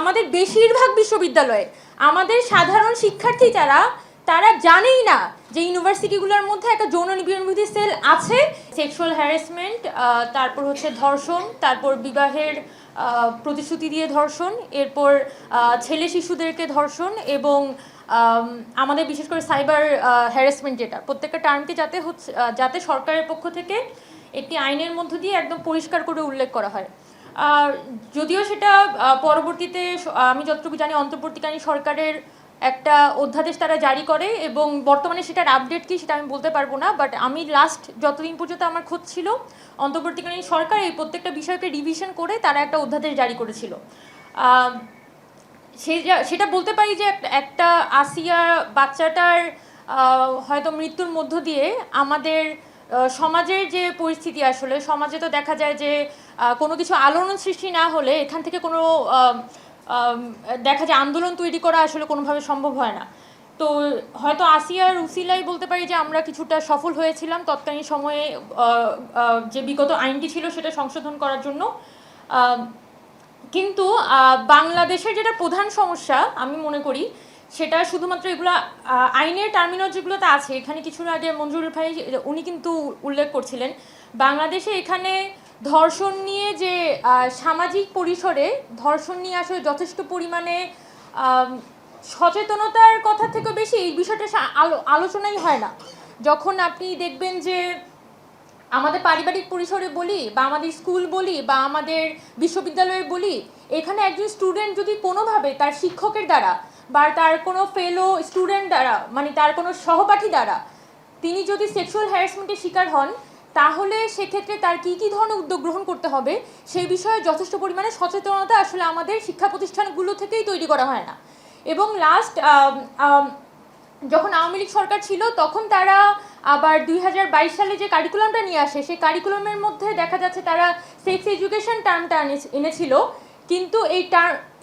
আমাদের বেশিরভাগ বিশ্ববিদ্যালয়ে আমাদের সাধারণ শিক্ষার্থী তারা জানেই না যে ইউনিভার্সিটিগুলোর মধ্যে একটা যৌন নিপীড়ন বিরোধী সেল আছে। সেক্সুয়াল হ্যারাসমেন্ট, তারপর হচ্ছে ধর্ষণ, তারপর বিবাহের প্রতিশ্রুতি দিয়ে ধর্ষণ, এরপর ছেলে শিশুদেরকে ধর্ষণ এবং আমাদের বিশেষ করে সাইবার হ্যারাসমেন্ট, যেটা প্রত্যেকটা টার্মকে যাতে সরকারের পক্ষ থেকে একটি আইনের মধ্য দিয়ে একদম পরিষ্কার করে উল্লেখ করা হয়। যদিও সেটা পরবর্তীতে আমি যতটুকু জানি অন্তর্বর্তীকালীন সরকারের একটা অধ্যাদেশ তারা জারি করে এবং বর্তমানে সেটার আপডেট কি সেটা আমি বলতে পারবো না, বাট আমি লাস্ট যতদিন পর্যন্ত আমার খোঁজ ছিল অন্তর্বর্তীকালীন সরকার এই প্রত্যেকটা বিষয়কে রিভিশন করে তারা একটা অধ্যাদেশ জারি করেছিল। সেটা বলতে পারি যে একটা আসিয়া বাচ্চাটার হয়তো মৃত্যুর মধ্য দিয়ে আমাদের সমাজের যে পরিস্থিতি, আসলে সমাজে তো দেখা যায় যে কোনো কিছু আলোড়ন সৃষ্টি না হলে এখান থেকে কোনো দেখা যায় আন্দোলন তৈরি করা আসলে কোনোভাবে সম্ভব হয় না। তো হয়তো আসিয়ার উসিলাই বলতে পারি যে আমরা কিছুটা সফল হয়েছিলাম তৎকালীন সময়ে যে বিগত আইনটি ছিল সেটা সংশোধন করার জন্য। কিন্তু বাংলাদেশের যেটা প্রধান সমস্যা আমি মনে করি সেটা শুধুমাত্র এগুলো আইনের টার্মিনোলজিগুলোতে আছে। এখানে কিছুর আগে মঞ্জুরুল ভাই উনি কিন্তু উল্লেখ করছিলেন বাংলাদেশে এখানে ধর্ষণ নিয়ে যে সামাজিক পরিসরে ধর্ষণ নিয়ে আসলে যথেষ্ট পরিমাণে সচেতনতার কথা থেকে বেশি এই বিষয়টা আলোচনাই হয় না। যখন আপনি দেখবেন যে আমাদের পারিবারিক পরিসরে বলি বা আমাদের স্কুল বলি বা আমাদের বিশ্ববিদ্যালয়ে বলি, এখানে একজন স্টুডেন্ট যদি কোনোভাবে তার শিক্ষকের দ্বারা বা তার কোনো ফেলো স্টুডেন্ট দ্বারা, মানে তার কোনো সহপাঠী দ্বারা তিনি যদি সেক্সুয়াল হ্যারাসমেন্টের শিকার হন, তাহলে সেক্ষেত্রে তার কী কী ধরনের উদ্যোগ গ্রহণ করতে হবে সেই বিষয়ে যথেষ্ট পরিমাণে সচেতনতা আসলে আমাদের শিক্ষা প্রতিষ্ঠানগুলো থেকেই তৈরি করা হয় না। এবং লাস্ট যখন আওয়ামী লীগ সরকার ছিল তখন তারা আবার 2022 সালে যে কারিকুলামটা নিয়ে আসে সেই কারিকুলামের মধ্যে দেখা যাচ্ছে তারা সেক্স এডুকেশন টার্মটা এনেছিল, কিন্তু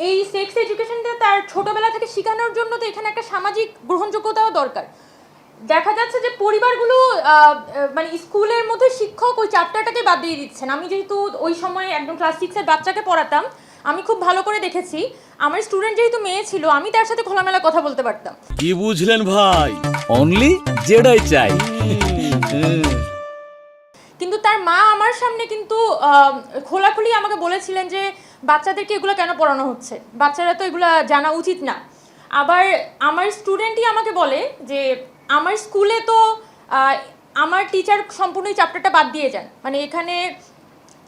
এই সেক্স এডুকেশনটা তার ছোটোবেলা থেকে শেখানোর জন্য তো এখানে একটা সামাজিক গ্রহণযোগ্যতাও দরকার। দেখা যাচ্ছে যে পরিবারগুলো মানে স্কুলের মধ্যে শিক্ষক ওই চ্যাপ্টারটাকে বাদ দিয়ে দিচ্ছেন। আমি যেহেতু ওই সময় একদম ক্লাস 6-এর বাচ্চাকে পড়াতাম, আমি খুব ভালো করে দেখেছি আমার স্টুডেন্ট যেহেতু মেয়ে ছিল আমি তার সাথে খোলামেলা কথা বলতে পারতাম। কি বুঝলেন ভাই? অনলি যেটাই চাই। কিন্তু তার মা আমার সামনে কিন্তু খোলাখুলি আমাকে বলেছিলেন যে বাচ্চাদেরকে এগুলো কেন পড়ানো হচ্ছে, বাচ্চারা তো এগুলো জানা উচিত না। আবার আমার স্টুডেন্টই আমাকে বলে যে আমার স্কুলে তো আমার টিচার সম্পূর্ণ এই চ্যাপ্টারটা বাদ দিয়ে যান, মানে এখানে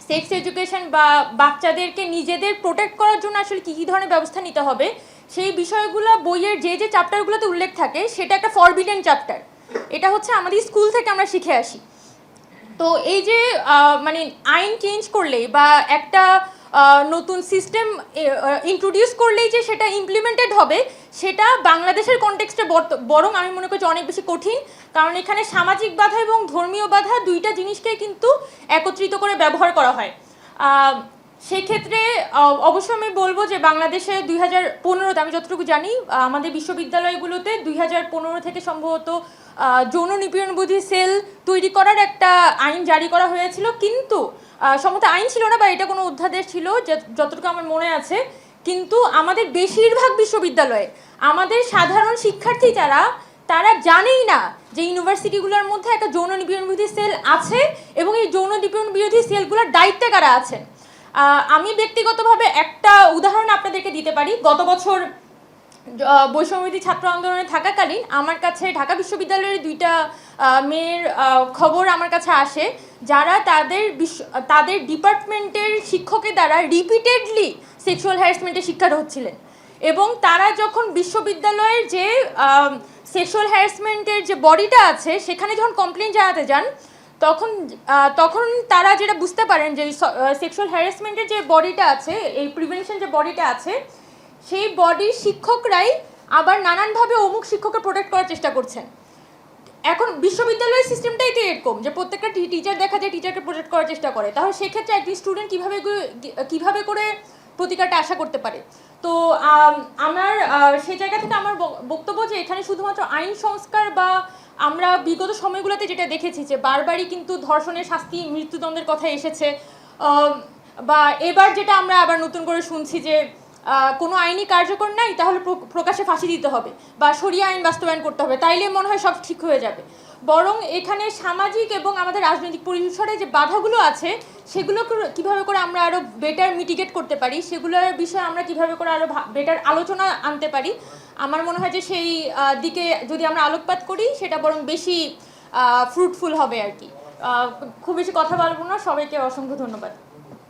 সেক্স এডুকেশন বা বাচ্চাদেরকে নিজেদের প্রোটেক্ট করার জন্য আসলে কী কী ধরনের ব্যবস্থা নিতে হবে সেই বিষয়গুলো বইয়ের যে চ্যাপ্টারগুলোতে উল্লেখ থাকে সেটা একটা ফরবিডেন চ্যাপ্টার। এটা হচ্ছে আমাদের স্কুল থেকে আমরা শিখে আসি। তো এই যে মানে আইন চেঞ্জ করলেই বা একটা নতুন সিস্টেম ইন্ট্রোডিউস করলেই যে সেটা ইমপ্লিমেন্টেড হবে সেটা বাংলাদেশের কনটেক্সটে বরং আমি মনে করি অনেক বেশি কঠিন, কারণ এখানে সামাজিক বাধা এবং ধর্মীয় বাধা দুইটা জিনিসকেই কিন্তু একত্রিত করে ব্যবহার করা হয়। সেক্ষেত্রে অবশ্য আমি বলবো যে বাংলাদেশে 2015-তে আমি যতটুকু জানি আমাদের বিশ্ববিদ্যালয়গুলোতে 2015 থেকে সম্ভবত যৌন নিপীড়ন বিরোধী সেল তৈরি করার একটা আইন জারি করা হয়েছিল, কিন্তু সম্ভবত আইন ছিল না বা এটা কোনো অধ্যাদেশ ছিল যতটুকু আমার মনে আছে। কিন্তু আমাদের বেশিরভাগ বিশ্ববিদ্যালয়ে আমাদের সাধারণ শিক্ষার্থী তারা জানেই না যে ইউনিভার্সিটিগুলোর মধ্যে একটা যৌন নিপীড়ন বিরোধী সেল আছে এবং এই যৌন নিপীড়ন বিরোধী সেলগুলোর দায়িত্বে কারা আছেন। আমি ব্যক্তিগতভাবে একটা উদাহরণ আপনাদেরকে দিতে পারি। গত বছর বৈষম্যবিরোধী ছাত্র আন্দোলনে থাকাকালীন আমার কাছে ঢাকা বিশ্ববিদ্যালয়ের দুইটা মেয়ের খবর আমার কাছে আসে যারা তাদের ডিপার্টমেন্টের শিক্ষকের দ্বারা রিপিটেডলি সেক্সুয়াল হ্যারাসমেন্টের শিকার হচ্ছিলেন, এবং তারা যখন বিশ্ববিদ্যালয়ের যে সেক্সুয়াল হ্যারাসমেন্টের যে বডিটা আছে সেখানে যখন কমপ্লেন জানাতে যান তখন তারা যেটা বুঝতে পারেন যে সেক্সুয়াল হ্যারাসমেন্টের যে বডিটা আছে, এই প্রিভেনশন যে বডিটা আছে সেই বডির শিক্ষকরাই আবার নানানভাবে অমুক শিক্ষককে প্রোটেক্ট করার চেষ্টা করছেন। এখন বিশ্ববিদ্যালয়ের সিস্টেমটাই তো এরকম যে প্রত্যেকটা টিচার দেখা যায় টিচারকে প্রোটেক্ট করার চেষ্টা করে, তাহলে সেক্ষেত্রে একটি স্টুডেন্ট কীভাবে করে প্রতিকারটা আশা করতে পারে। তো আমার সেই জায়গা থেকে আমার বক্তব্য যে এখানে শুধুমাত্র আইন সংস্কার বা আমরা বিগত সময়গুলোতে যেটা দেখেছি যে বারবারই কিন্তু ধর্ষণের শাস্তি মৃত্যুদণ্ডের কথা এসেছে, বা এবার যেটা আমরা আবার নতুন করে শুনছি যে কোনো আইনি কার্যকর নাই তাহলে প্রকাশ্যে ফাঁসি দিতে হবে বা শরিয়া আইন বাস্তবায়ন করতে হবে, তাইলে মনে হয় সব ঠিক হয়ে যাবে। বরং এখানে সামাজিক এবং আমাদের রাজনৈতিক পরিসরে যে বাধাগুলো আছে সেগুলো কীভাবে করে আমরা আরও বেটার মিটিগেট করতে পারি, সেগুলোর বিষয়ে আমরা কীভাবে করে আরও বেটার আলোচনা আনতে পারি, আমার মনে হয় যে সেই দিকে যদি আমরা আলোকপাত করি সেটা বরং বেশি ফ্রুটফুল হবে আর কি। খুব বেশি কথা বলবো না, সবাইকে অসংখ্য ধন্যবাদ।